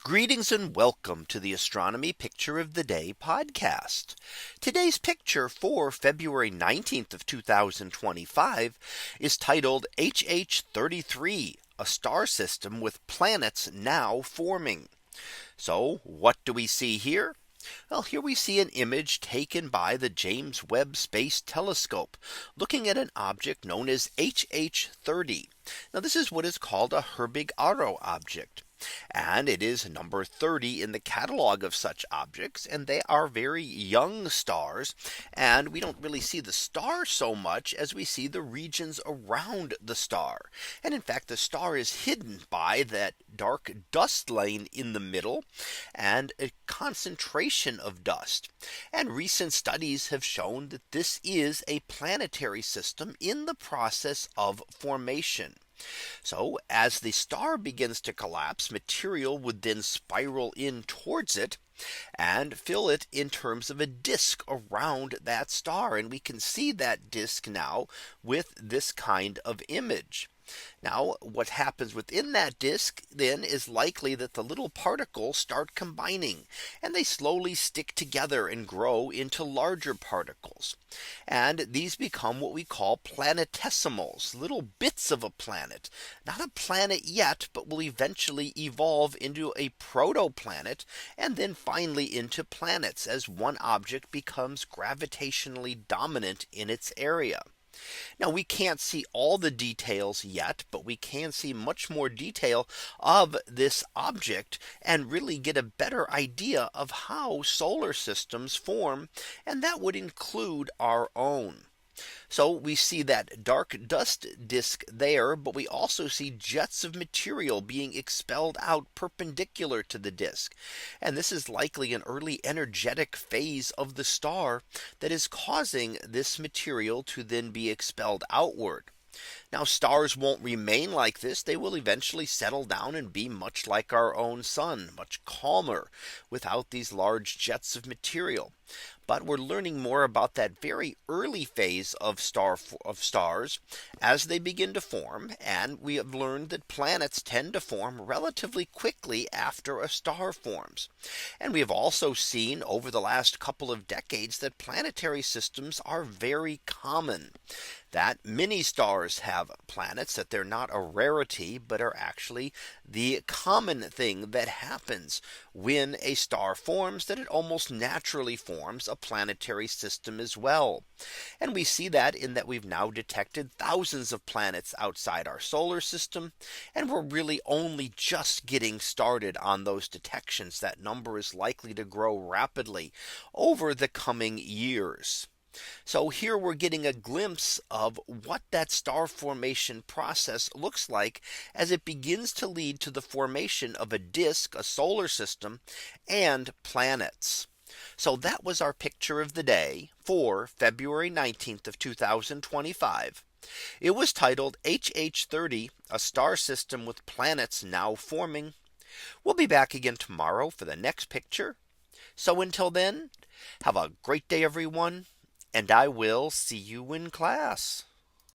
Greetings and welcome to the Astronomy Picture of the Day podcast. Today's picture for February 19th of 2025 is titled HH33, a star system with planets now forming. So what do we see here? Well, here we see an image taken by the James Webb Space Telescope looking at an object known as HH30. Now this is what is called a Herbig-Haro object. And it is number 30 in the catalog of such objects. And they are very young stars. And we don't really see the star so much as we see the regions around the star. And in fact, the star is hidden by that dark dust lane in the middle and a concentration of dust. And recent studies have shown that this is a planetary system in the process of formation. So as the star begins to collapse, material would then spiral in towards it and fill it in terms of a disk around that star. And we can see that disk now with this kind of image. Now what happens within that disk then is likely that the little particles start combining and they slowly stick together and grow into larger particles. And these become what we call planetesimals, little bits of a planet, not a planet yet, but will eventually evolve into a protoplanet and then finally into planets as one object becomes gravitationally dominant in its area. Now we can't see all the details yet, but we can see much more detail of this object and really get a better idea of how solar systems form. And that would include our own. So we see that dark dust disk there, but we also see jets of material being expelled out perpendicular to the disk. And this is likely an early energetic phase of the star that is causing this material to then be expelled outward. Now stars won't remain like this. They will eventually settle down and be much like our own sun, much calmer without these large jets of material. But we're learning more about that very early phase of stars as they begin to form. And we have learned that planets tend to form relatively quickly after a star forms. And we have also seen over the last couple of decades that planetary systems are very common, that many stars have planets, that they're not a rarity, but are actually the common thing that happens when a star forms, that it almost naturally forms a planetary system as well. And we see that in that we've now detected thousands of planets outside our solar system. And we're really only just getting started on those detections. That number is likely to grow rapidly over the coming years. So here we're getting a glimpse of what that star formation process looks like as it begins to lead to the formation of a disk, a solar system, and planets. So that was our picture of the day for February 19th of 2025. It was titled HH30, a star system with planets now forming. We'll be back again tomorrow for the next picture. So until then, have a great day, everyone. And I will see you in class.